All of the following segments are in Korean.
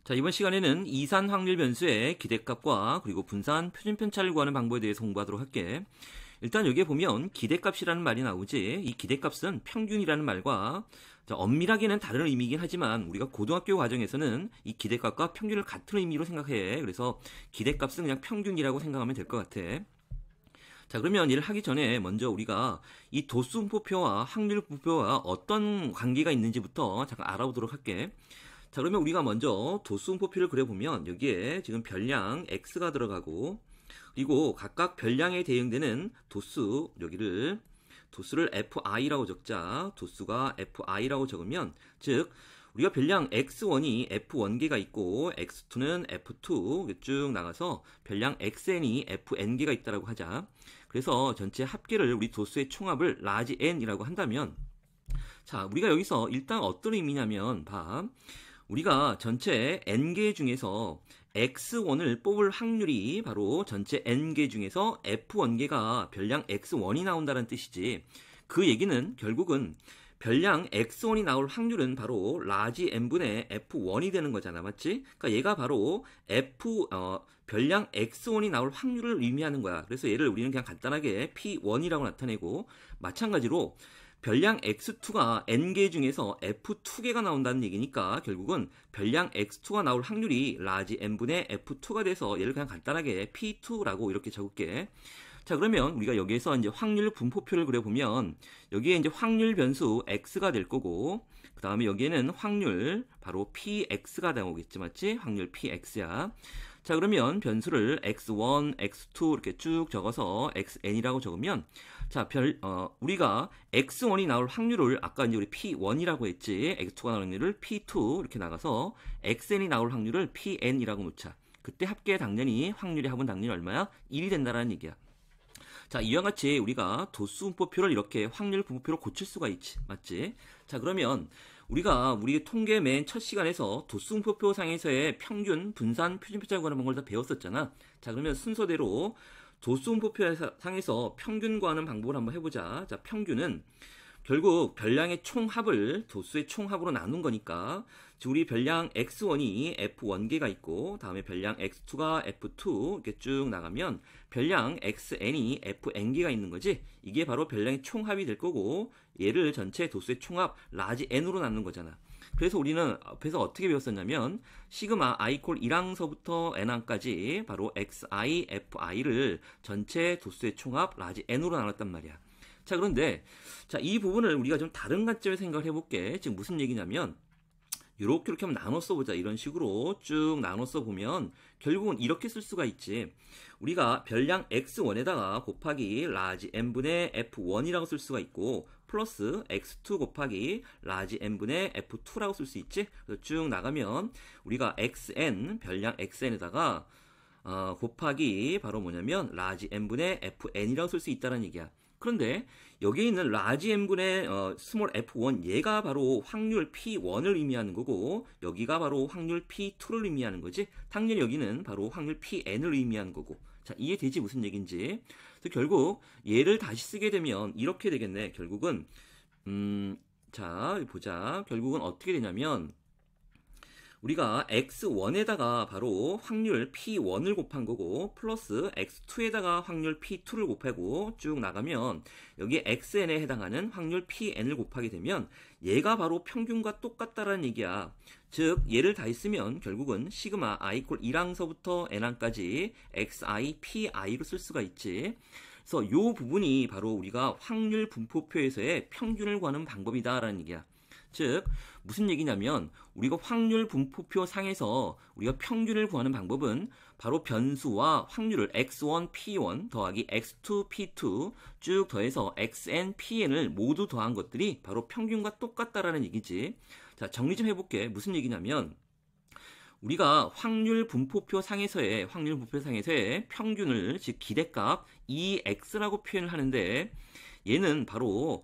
자, 이번 시간에는 이산 확률 변수의 기대값과 그리고 분산 표준 편차를 구하는 방법에 대해서 공부하도록 할게. 일단 여기에 보면 기대값이라는 말이 나오지. 이 기대값은 평균이라는 말과 엄밀하게는 다른 의미이긴 하지만 우리가 고등학교 과정에서는 이 기대값과 평균을 같은 의미로 생각해. 그래서 기대값은 그냥 평균이라고 생각하면 될 것 같아. 자, 그러면 이를 하기 전에 먼저 우리가 이 도수분포표와 확률분포표와 어떤 관계가 있는지부터 잠깐 알아보도록 할게. 자, 그러면 우리가 먼저 도수분포표를 그려보면 여기에 지금 별량 x가 들어가고 그리고 각각 별량에 대응되는 도수, 도수를 fi라고 적자. 도수가 fi라고 적으면 즉 우리가 별량 x1이 f1개가 있고 x2는 f2 쭉 나가서 별량 xn이 fn개가 있다라고 하자. 그래서 전체 합계를 우리 도수의 총합을 라지 n이라고 한다면 자, 우리가 여기서 일단 어떤 의미냐면 우리가 전체 n개 중에서 x1을 뽑을 확률이 바로 전체 n개 중에서 f1개가 별량 x1이 나온다는 뜻이지. 그 얘기는 결국은 별량 x1이 나올 확률은 바로 라지 n분의 f1이 되는 거잖아, 맞지? 그러니까 얘가 바로 별량 x1이 나올 확률을 의미하는 거야. 그래서 얘를 우리는 그냥 간단하게 p1이라고 나타내고, 마찬가지로 별량 x2가 n개 중에서 f2개가 나온다는 얘기니까 결국은 별량 x2가 나올 확률이 라지 n분의 f2가 돼서 얘를 그냥 간단하게 p2라고 이렇게 적을게. 자, 그러면 우리가 여기에서 이제 확률 분포표를 그려보면 여기에 이제 확률 변수 x가 될 거고, 그 다음에 여기에는 확률 바로 px가 나오겠지, 맞지? 확률 px야. 자, 그러면 변수를 x1, x2 이렇게 쭉 적어서 xn이라고 적으면 자, 우리가 x1이 나올 확률을 아까 이제 우리 p1이라고 했지. x2가 나올 확률을 p2 이렇게 나가서 xn이 나올 확률을 pn이라고 놓자. 그때 합계 당연히 확률의 합은 당연히 얼마야? 1이 된다라는 얘기야. 자, 이와 같이 우리가 도수분포표를 이렇게 확률 분포표로 고칠 수가 있지, 맞지? 자, 그러면 우리가 우리 통계 맨 첫 시간에서 도수분포표 상에서의 평균, 분산, 표준편차 구하는 방법을 다 배웠었잖아. 자, 그러면 순서대로 도수분포표 상에서 평균 구하는 방법을 한번 해보자. 자, 평균은 결국 별량의 총합을 도수의 총합으로 나눈 거니까 우리 별량 x1이 f1개가 있고 다음에 별량 x2가 f2 이렇게 쭉 나가면 별량 xn이 fn개가 있는 거지. 이게 바로 별량의 총합이 될 거고 얘를 전체 도수의 총합 라지 n으로 나눈 거잖아. 그래서 우리는 앞에서 어떻게 배웠었냐면 시그마 i 콜 1항서부터 n항까지 바로 xi, fi를 전체 도수의 총합 라지 n으로 나눴단 말이야. 자, 그런데 자, 이 부분을 우리가 좀 다른 관점에서 생각을 해볼게. 지금 무슨 얘기냐면 이렇게 한번 나눠 써보자. 이런 식으로 쭉 나눠 써보면 결국은 이렇게 쓸 수가 있지. 우리가 별량 x1에다가 곱하기 라지 n분의 f1이라고 쓸 수가 있고 플러스 x2 곱하기 라지 n분의 f2라고 쓸 수 있지. 그래서 쭉 나가면 우리가 xn, 별량 xn에다가 곱하기 바로 뭐냐면 라지 n분의 fn이라고 쓸 수 있다는 얘기야. 그런데 여기에 있는 라지 n분의 스몰 f1 얘가 바로 확률 p1을 의미하는 거고 여기가 바로 확률 p2를 의미하는 거지. 당연히 여기는 바로 확률 pn을 의미하는 거고. 자, 이해되지 무슨 얘기인지. 그래서 결국 얘를 다시 쓰게 되면 이렇게 되겠네. 결국은 자, 보자. 결국은 어떻게 되냐면 우리가 x1에다가 바로 확률 p1을 곱한 거고 플러스 x2에다가 확률 p2를 곱하고 쭉 나가면 여기 xn에 해당하는 확률 pn을 곱하게 되면 얘가 바로 평균과 똑같다라는 얘기야. 즉 얘를 다 있으면 결국은 시그마 i 콜 1항서부터 n항까지 xi, pi로 쓸 수가 있지. 그래서 이 부분이 바로 우리가 확률 분포표에서의 평균을 구하는 방법이다라는 얘기야. 즉 무슨 얘기냐면 우리가 확률 분포표 상에서 우리가 평균을 구하는 방법은 바로 변수와 확률을 x1, p1 더하기 x2, p2 쭉 더해서 xn, pn을 모두 더한 것들이 바로 평균과 똑같다라는 얘기지. 자, 정리 좀 해볼게. 무슨 얘기냐면 우리가 확률 분포표 상에서의 평균을 즉 기대값 EX라고 표현을 하는데 얘는 바로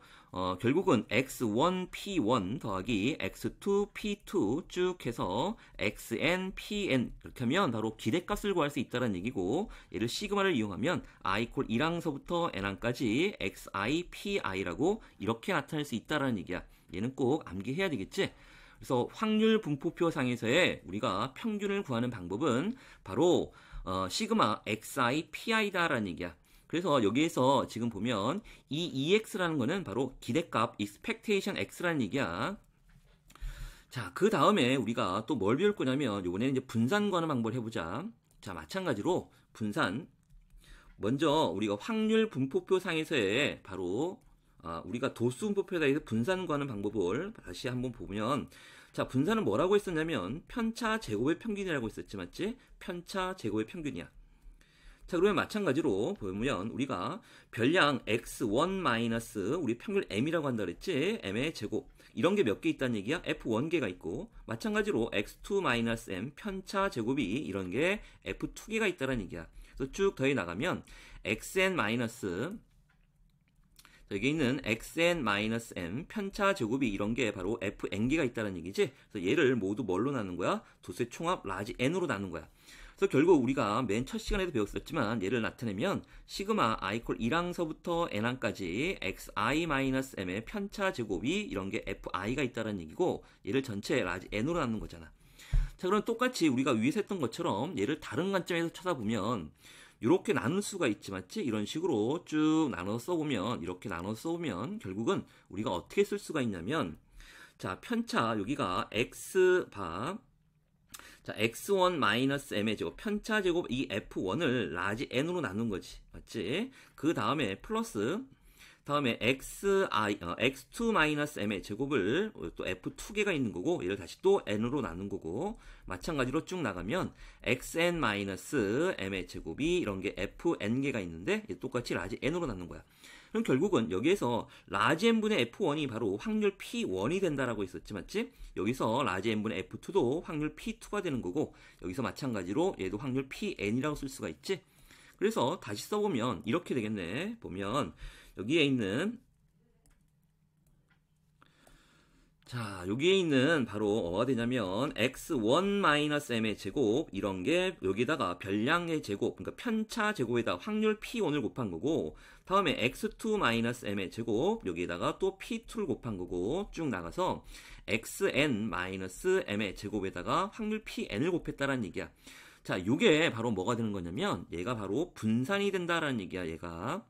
결국은 x1, p1 더하기 x2, p2 쭉 해서 xn, pn 이렇게 하면 바로 기대값을 구할 수 있다는 얘기고 얘를 시그마를 이용하면 i 콜 1항서부터 n항까지 xi, pi라고 이렇게 나타낼 수 있다는 얘기야. 얘는 꼭 암기해야 되겠지? 그래서 확률 분포표 상에서의 우리가 평균을 구하는 방법은 바로 시그마 xi pi다라는 얘기야. 그래서 여기에서 지금 보면 이 EX라는 거는 바로 기대값 expectation x라는 얘기야. 자, 그 다음에 우리가 또 뭘 배울 거냐면 이번에는 이제 분산 구하는 방법을 해보자. 자, 마찬가지로 분산. 먼저 우리가 확률 분포표 상에서의 바로 우리가 도수 분포표에 대해서 분산 구하는 방법을 다시 한번 보면, 자, 분산은 뭐라고 했었냐면 편차 제곱의 평균이라고 했었지, 맞지? 편차 제곱의 평균이야. 자, 그러면 마찬가지로 보면 우리가 별량 x1 마이너스 우리 평균 m이라고 한다 그랬지? m의 제곱. 이런 게 몇 개 있다는 얘기야? f1개가 있고, 마찬가지로 x2 마이너스 m 편차 제곱이 이런 게 f2개가 있다는 얘기야. 그래서 쭉 더해 나가면 xn 마이너스, 여기 있는 xn-m 편차 제곱이 이런 게 바로 fn개가 있다는 얘기지. 그래서 얘를 모두 뭘로 나눈 거야? 도수의 총합 라지 n으로 나눈 거야. 그래서 결국 우리가 맨 첫 시간에도 배웠었지만 얘를 나타내면 시그마 i 콜 1항서부터 n항까지 xi-m의 편차 제곱이 이런 게 fi가 있다는 얘기고, 얘를 전체 라지 n으로 나눈 거잖아. 자, 그럼 똑같이 우리가 위에서 했던 것처럼 얘를 다른 관점에서 쳐다보면 이렇게 나눌 수가 있지, 맞지? 이런 식으로 쭉 나눠서 써보면, 이렇게 나눠서 써보면 결국은 우리가 어떻게 쓸 수가 있냐면, 자, 편차 여기가 x바, 자, x1-m의 제곱, 편차 제곱 이 f1을 라지 n으로 나눈 거지, 맞지? 그 다음에 플러스, 다음에 x2-m의 제곱을 또 f2개가 있는 거고, 얘를 다시 또 n으로 나눈 거고, 마찬가지로 쭉 나가면 xn-m의 제곱이 이런 게 fn개가 있는데, 얘 똑같이 라지 n으로 나눈 거야. 그럼 결국은 여기에서 라지 n분의 f1이 바로 확률 p1이 된다라고 했었지, 맞지? 여기서 라지 n분의 f2도 확률 p2가 되는 거고, 여기서 마찬가지로 얘도 확률 pn이라고 쓸 수가 있지. 그래서 다시 써보면 이렇게 되겠네. 보면 여기에 있는, 자, 여기에 있는 바로 뭐가 되냐면 x1-m의 제곱 이런 게 여기다가 별량의 제곱, 그러니까 편차 제곱에다 확률 p1을 곱한 거고, 다음에 x2-m의 제곱 여기에다가 또 p2를 곱한 거고, 쭉 나가서 xn-m의 제곱에다가 확률 pn을 곱했다라는 얘기야. 자, 요게 바로 뭐가 되는 거냐면 얘가 바로 분산이 된다라는 얘기야, 얘가.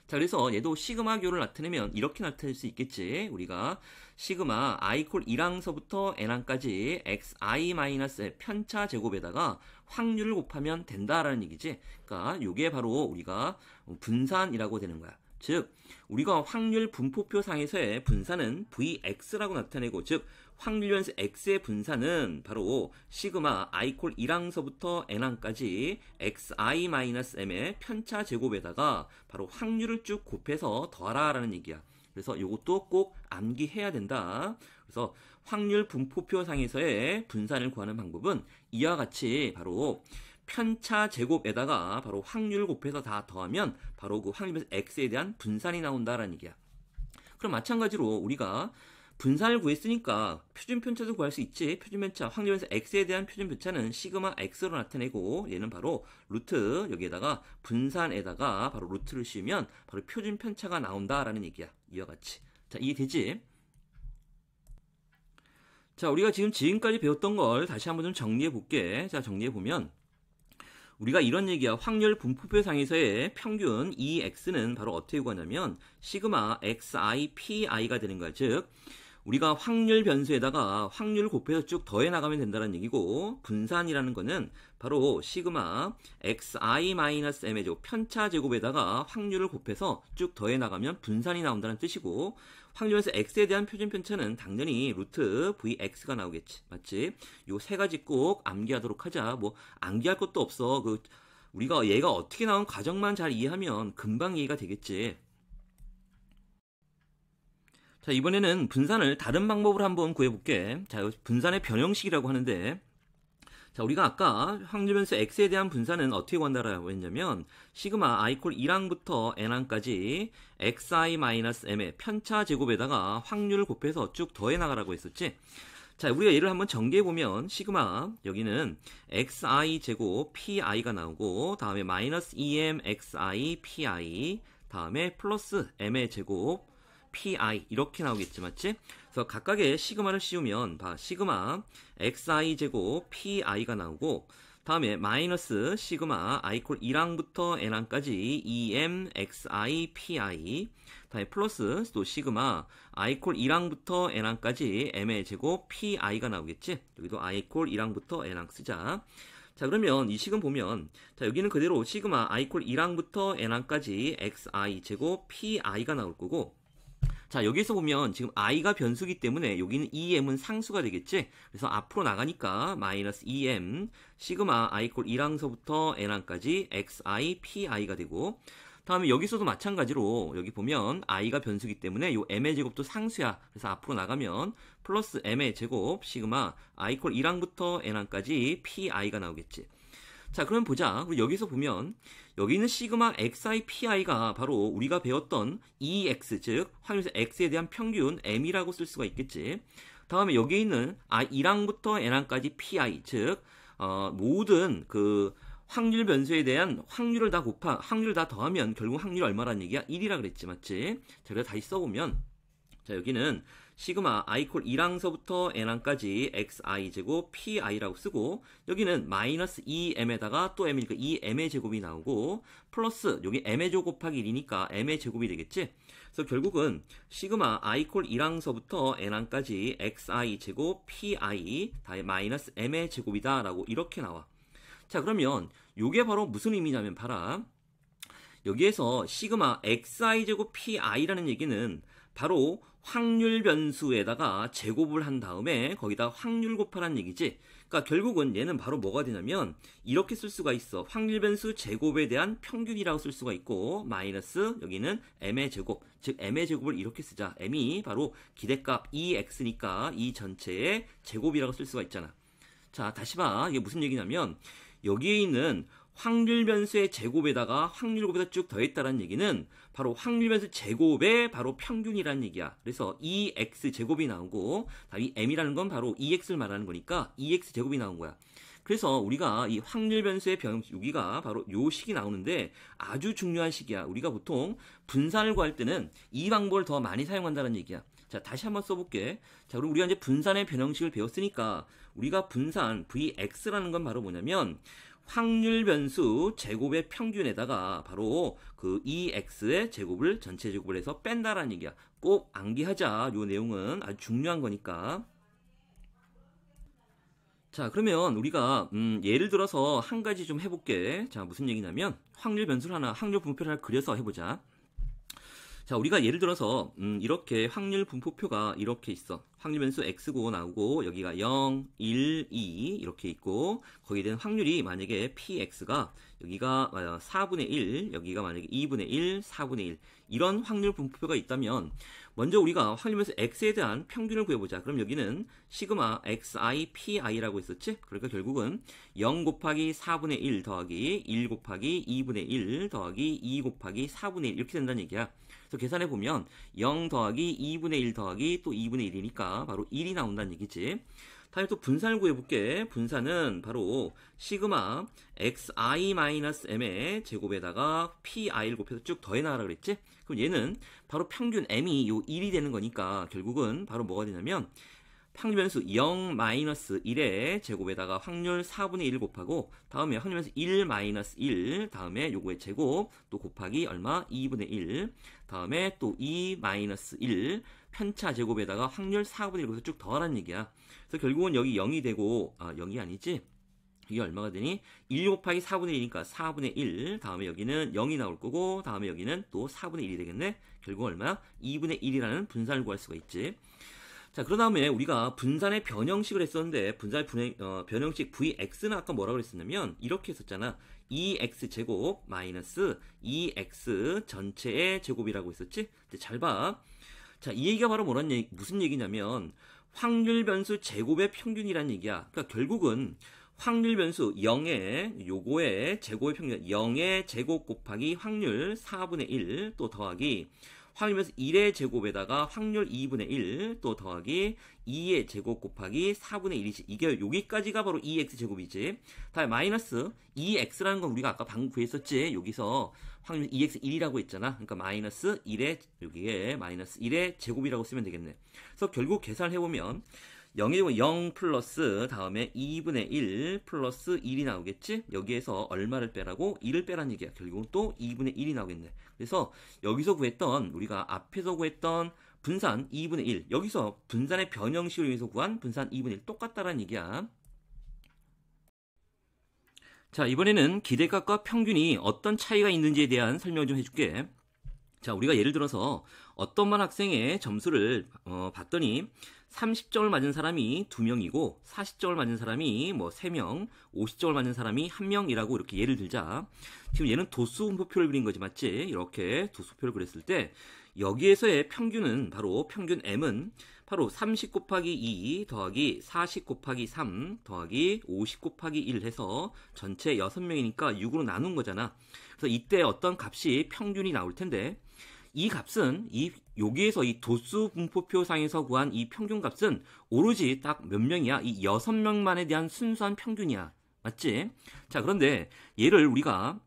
자, 그래서 얘도 시그마교를 나타내면 이렇게 나타낼 수 있겠지. 우리가 시그마 i 콜 1항서부터 n항까지 xi-의 편차 제곱에다가 확률을 곱하면 된다라는 얘기지. 그러니까 이게 바로 우리가 분산이라고 되는 거야. 즉 우리가 확률 분포표 상에서의 분산은 vx라고 나타내고, 즉 확률 변수 x의 분산은 바로 시그마 i 콜 1항서부터 n항까지 xi-m의 편차 제곱에다가 바로 확률을 쭉 곱해서 더하라라는 얘기야. 그래서 이것도 꼭 암기해야 된다. 그래서 확률 분포표 상에서의 분산을 구하는 방법은 이와 같이 바로 편차 제곱에다가 바로 확률을 곱해서 다 더하면 바로 그 확률 변수 x에 대한 분산이 나온다라는 얘기야. 그럼 마찬가지로 우리가 분산을 구했으니까 표준 편차도 구할 수 있지. 표준 편차, 확률 변수 x에 대한 표준 편차는 시그마 x로 나타내고, 얘는 바로 루트, 여기에다가 분산에다가 바로 루트를 씌우면 바로 표준 편차가 나온다라는 얘기야. 이와 같이. 자, 이해되지? 자, 우리가 지금까지 배웠던 걸 다시 한번 좀 정리해 볼게. 자, 정리해 보면 우리가 이런 얘기야. 확률 분포표 상에서의 평균 EX는 바로 어떻게 구하냐면 시그마 XI PI가 되는 거야. 즉 우리가 확률 변수에다가 확률을 곱해서 쭉 더해 나가면 된다는 얘기고, 분산이라는 거는 바로 시그마 xi-m의 제곱, 편차 제곱에다가 확률을 곱해서 쭉 더해 나가면 분산이 나온다는 뜻이고, 확률 변수 x에 대한 표준 편차는 당연히 루트 vx가 나오겠지, 맞지? 요 세 가지 꼭 암기하도록 하자. 뭐 암기할 것도 없어. 우리가 얘가 어떻게 나온 과정만 잘 이해하면 금방 이해가 되겠지. 자, 이번에는 분산을 다른 방법으로 한번 구해볼게. 자, 분산의 변형식이라고 하는데, 자, 우리가 아까 확률 변수 x에 대한 분산은 어떻게 구한다라고 했냐면 시그마 i 콜 1항부터 n항까지 xi-m의 편차 제곱에다가 확률을 곱해서 쭉 더해 나가라고 했었지. 자, 우리가 얘를 한번 정리해보면 시그마 여기는 xi 제곱 pi가 나오고, 다음에 마이너스 2m xi pi, 다음에 플러스 m의 제곱 pi 이렇게 나오겠지, 맞지? 그래서 각각의 시그마를 씌우면 시그마 xi 제곱 pi가 나오고 다음에 마이너스 시그마 i 콜 1항부터 n항까지 2m xi pi 다음에 플러스 또 시그마 i 콜 1항부터 n항까지 m의 제곱 pi가 나오겠지. 여기도 i 콜 1항부터 n항 쓰자. 자, 그러면 이 식은 보면 자, 여기는 그대로 시그마 i 콜 1항부터 n항까지 xi 제곱 pi가 나올 거고 자, 여기서 보면 지금 i가 변수기 때문에 여기는 2m은 상수가 되겠지. 그래서 앞으로 나가니까 마이너스 2m 시그마 i 콜 1항서부터 n항까지 xi pi가 되고 다음에 여기서도 마찬가지로 여기 보면 i가 변수기 때문에 요 m의 제곱도 상수야. 그래서 앞으로 나가면 플러스 m의 제곱 시그마 i 콜 1항부터 n항까지 pi가 나오겠지. 자, 그럼 보자. 우리 여기서 보면 여기 있는 시그마 xi pi가 바로 우리가 배웠던 EX 즉 확률에서 x에 대한 평균 m이라고 쓸 수가 있겠지. 다음에 여기 있는 1항부터 n항까지 pi 즉 모든 그 확률 변수에 대한 확률을 다 더하면 결국 확률이 얼마라는 얘기야? 1이라 그랬지, 맞지? 자, 그래서 다시 써보면 자, 여기는 시그마 i 콜 1항서부터 n항까지 xi 제곱 pi라고 쓰고 여기는 마이너스 2m에다가 또 m이니까 2m의 제곱이 나오고 플러스 여기 m의 제곱 곱하기 1이니까 m의 제곱이 되겠지. 그래서 결국은 시그마 i 콜 1항서부터 n항까지 xi 제곱 pi 다음에 마이너스 m의 제곱이다 라고 이렇게 나와. 자, 그러면 이게 바로 무슨 의미냐면 봐라. 여기에서 시그마 xi 제곱 pi라는 얘기는 바로 확률 변수에다가 제곱을 한 다음에 거기다 확률 곱하라는 얘기지. 그러니까 결국은 얘는 바로 뭐가 되냐면 이렇게 쓸 수가 있어. 확률 변수 제곱에 대한 평균이라고 쓸 수가 있고 마이너스 여기는 m의 제곱. 즉 m의 제곱을 이렇게 쓰자. m이 바로 기대값 2x니까 이 전체의 제곱이라고 쓸 수가 있잖아. 자, 다시 봐. 이게 무슨 얘기냐면 여기에 있는 확률 변수의 제곱에다가 확률 곱에다 쭉 더했다는 얘기는 바로 확률 변수 제곱의 바로 평균이라는 얘기야. 그래서 2x 제곱이 나오고 이 m이라는 건 바로 2x를 말하는 거니까 2x 제곱이 나온 거야. 그래서 우리가 이 확률 변수의 여기가 바로 요 식이 나오는데 아주 중요한 식이야. 우리가 보통 분산을 구할 때는 이 방법을 더 많이 사용한다는 얘기야. 자, 다시 한번 써볼게. 자, 그럼 우리가 이제 분산의 변형식을 배웠으니까 우리가 분산 vx라는 건 바로 뭐냐면 확률 변수 제곱의 평균에다가 바로 그 2x의 제곱을 전체 제곱을 해서 뺀다라는 얘기야. 꼭 암기하자. 요 내용은 아주 중요한 거니까. 자, 그러면 우리가 예를 들어서 한 가지 좀 해볼게. 자, 무슨 얘기냐면 확률 변수를 하나, 확률 분포를 하나 그려서 해보자. 자, 우리가 예를 들어서 이렇게 확률 분포표가 이렇게 있어. 확률 변수 x고 나오고 여기가 0, 1, 2 이렇게 있고 거기에 대한 확률이 만약에 px가 여기가 4분의 1, 여기가 만약에 2분의 1, 4분의 1 이런 확률 분포표가 있다면 먼저 우리가 확률 변수 x에 대한 평균을 구해보자. 그럼 여기는 시그마 xi pi라고 했었지? 그러니까 결국은 0 곱하기 4분의 1 더하기 1 곱하기 2분의 1 더하기 2 곱하기 4분의 1 이렇게 된다는 얘기야. 그래서 계산해 보면 0 더하기 2분의 1 더하기 또 2분의 1이니까 바로 1이 나온다는 얘기지. 다음에 또 분산을 구해볼게. 분산은 바로 시그마 xi-m의 제곱에다가 pi를 곱해서 쭉 더해나가라 그랬지? 그럼 얘는 바로 평균 m이 요 1이 되는 거니까 결국은 바로 뭐가 되냐면 확률 변수 0-1의 제곱에다가 확률 4분의 1을 곱하고 다음에 확률 변수 1-1 다음에 요거의 제곱 또 곱하기 얼마? 2분의 1 다음에 또 2-1 편차 제곱에다가 확률 4분의 1 곱해서 쭉 더하라는 얘기야. 그래서 결국은 여기 0이 되고 0이 아니지? 이게 얼마가 되니? 1 곱하기 4분의 1이니까 4분의 1 다음에 여기는 0이 나올 거고 다음에 여기는 또 4분의 1이 되겠네. 결국 얼마야? 2분의 1이라는 분산을 구할 수가 있지. 자, 그 다음에 우리가 분산의 변형식을 했었는데 분산의 변형식 vx는 아까 뭐라고 그랬었냐면 이렇게 했었잖아. 2x 제곱 마이너스 2x 전체의 제곱이라고 했었지. 근데 잘 봐. 자, 이 얘기가 바로 무슨 얘기냐면 확률 변수 제곱의 평균이라는 얘기야. 그러니까 결국은 확률 변수 0의 요거의 제곱의 평균 0의 제곱 곱하기 확률 4분의 1 또 더하기 확률변수 1의 제곱에다가 확률 2분의 1 또 더하기 2의 제곱 곱하기 4분의 1이지. 이게 여기까지가 바로 2x 제곱이지. 다음에 마이너스 2x라는 건 우리가 아까 방금 구했었지. 여기서 확률 2x1이라고 했잖아. 그러니까 마이너스 1의 여기에 마이너스 1의 제곱이라고 쓰면 되겠네. 그래서 결국 계산을 해보면 0이 0 플러스 다음에 2분의 1 플러스 1이 나오겠지? 여기에서 얼마를 빼라고? 1을 빼란 얘기야. 결국은 또 2분의 1이 나오겠네. 그래서 여기서 구했던 우리가 앞에서 구했던 분산 2분의 1 여기서 분산의 변형식을 위해서 구한 분산 2분의 1 똑같다라는 얘기야. 자, 이번에는 기대값과 평균이 어떤 차이가 있는지에 대한 설명을 좀 해줄게. 자, 우리가 예를 들어서 어떤 반 학생의 점수를 봤더니 30점을 맞은 사람이 2명이고 40점을 맞은 사람이 뭐 3명, 50점을 맞은 사람이 1명이라고 이렇게 예를 들자. 지금 얘는 도수 분포표를 그린 거지, 맞지? 이렇게 도수표를 그렸을 때 여기에서의 평균은 바로 평균 M은 바로 30 곱하기 2 더하기 40 곱하기 3 더하기 50 곱하기 1 해서 전체 6명이니까 6으로 나눈 거잖아. 그래서 이때 어떤 값이 평균이 나올 텐데 이 값은 여기에서 이 도수 분포표상에서 구한 이 평균 값은 오로지 딱 몇 명이야? 이 6명만에 대한 순수한 평균이야. 맞지? 자, 그런데 얘를 우리가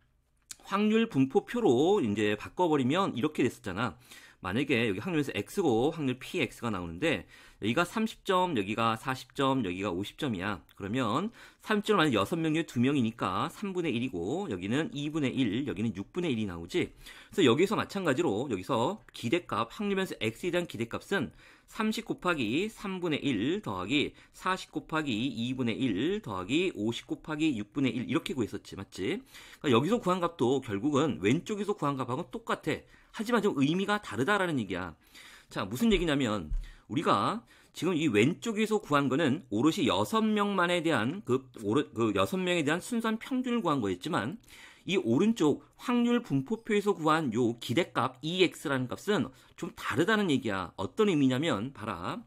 확률 분포표로 이제 바꿔버리면 이렇게 됐었잖아. 만약에 여기 확률에서 x고 확률 px가 나오는데 여기가 30점, 여기가 40점, 여기가 50점이야. 그러면 30점을 만약 6명 중에 2명이니까 3분의 1이고 여기는 2분의 1, 여기는 6분의 1이 나오지. 그래서 여기서 마찬가지로 여기서 기대값, 확률변수 x에 대한 기대값은 30 곱하기 3분의 1 더하기 40 곱하기 2분의 1 더하기 50 곱하기 6분의 1 이렇게 구했었지. 맞지? 그러니까 여기서 구한 값도 결국은 왼쪽에서 구한 값하고는 똑같아. 하지만 좀 의미가 다르다라는 얘기야. 자, 무슨 얘기냐면 우리가 지금 이 왼쪽에서 구한 거는 오롯이 6명만에 대한 그 6명에 대한 순수한 평균을 구한 거였지만 이 오른쪽 확률 분포표에서 구한 요 기대값 EX라는 값은 좀 다르다는 얘기야. 어떤 의미냐면 봐라.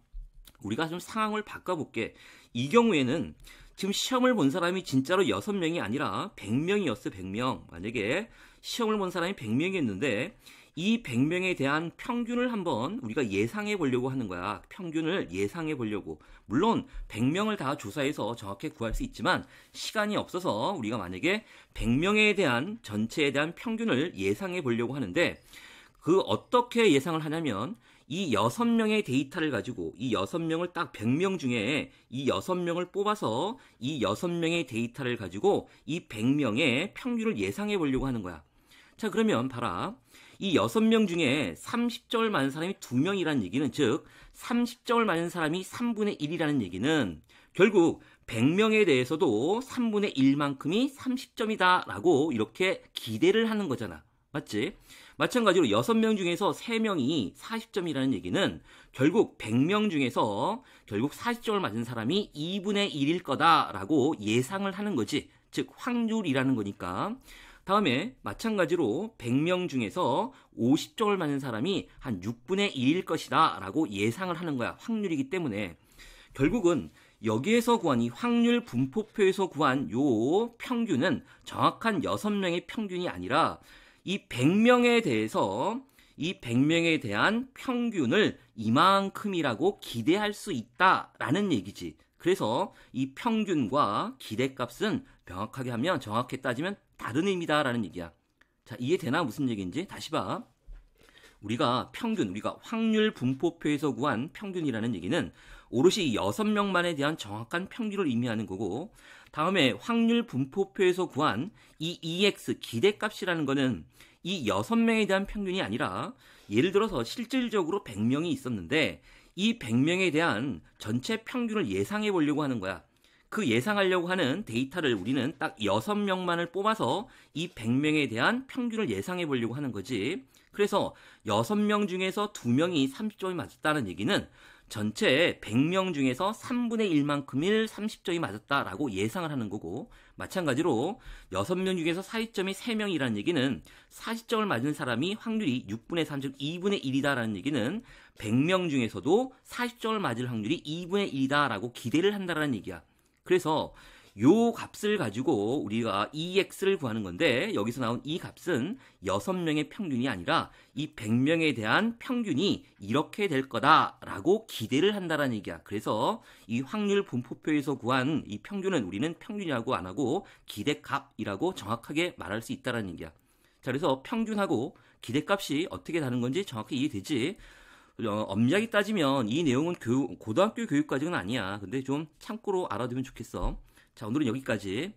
우리가 좀 상황을 바꿔볼게. 이 경우에는 지금 시험을 본 사람이 진짜로 6명이 아니라 100명이었어. 100명. 만약에 시험을 본 사람이 100명이었는데 이 100명에 대한 평균을 한번 우리가 예상해 보려고 하는 거야. 평균을 예상해 보려고. 물론 100명을 다 조사해서 정확히 구할 수 있지만 시간이 없어서 우리가 만약에 100명에 대한 전체에 대한 평균을 예상해 보려고 하는데 그 어떻게 예상을 하냐면 이 6명의 데이터를 가지고 이 6명을 딱 100명 중에 이 6명을 뽑아서 이 6명의 데이터를 가지고 이 100명의 평균을 예상해 보려고 하는 거야. 자, 그러면 봐라. 이 6명 중에 30점을 맞은 사람이 2명이라는 얘기는 즉 30점을 맞은 사람이 3분의 1이라는 얘기는 결국 100명에 대해서도 3분의 1만큼이 30점이다 라고 이렇게 기대를 하는 거잖아. 맞지? 마찬가지로 6명 중에서 3명이 40점이라는 얘기는 결국 100명 중에서 결국 40점을 맞은 사람이 2분의 1일 거다라고 예상을 하는 거지. 즉 확률이라는 거니까. 다음에 마찬가지로 100명 중에서 50점을 맞는 사람이 한 6분의 1일 것이다 라고 예상을 하는 거야. 확률이기 때문에 결국은 여기에서 구한 이 확률 분포표에서 구한 요 평균은 정확한 6명의 평균이 아니라 이 100명에 대해서 이 100명에 대한 평균을 이만큼이라고 기대할 수 있다라는 얘기지. 그래서 이 평균과 기대값은 명확하게 하면 정확히 따지면 다른 의미다라는 얘기야. 자, 이해되나? 무슨 얘기인지? 다시 봐. 우리가 평균, 우리가 확률 분포표에서 구한 평균이라는 얘기는 오롯이 6명만에 대한 정확한 평균을 의미하는 거고 다음에 확률 분포표에서 구한 이 EX 기대값이라는 거는 이 6명에 대한 평균이 아니라 예를 들어서 실질적으로 100명이 있었는데 이 100명에 대한 전체 평균을 예상해 보려고 하는 거야. 그 예상하려고 하는 데이터를 우리는 딱 6명만을 뽑아서 이 100명에 대한 평균을 예상해 보려고 하는 거지. 그래서 6명 중에서 2명이 30점이 맞았다는 얘기는 전체 100명 중에서 3분의 1만큼일 30점이 맞았다라고 예상을 하는 거고 마찬가지로 6명 중에서 40점이 3명이라는 얘기는 40점을 맞은 사람이 확률이 6분의 3, 즉 2분의 1이다라는 얘기는 100명 중에서도 40점을 맞을 확률이 2분의 1이다라고 기대를 한다라는 얘기야. 그래서 요 값을 가지고 우리가 EX를 구하는 건데 여기서 나온 이 값은 6명의 평균이 아니라 이 100명에 대한 평균이 이렇게 될 거다라고 기대를 한다라는 얘기야. 그래서 이 확률 분포표에서 구한 이 평균은 우리는 평균이라고 안 하고 기대값이라고 정확하게 말할 수 있다라는 얘기야. 자, 그래서 평균하고 기대값이 어떻게 다른 건지 정확히 이해되지? 엄밀하게 따지면 이 내용은 고등학교 교육까지는 아니야. 근데 좀 참고로 알아두면 좋겠어. 자, 오늘은 여기까지.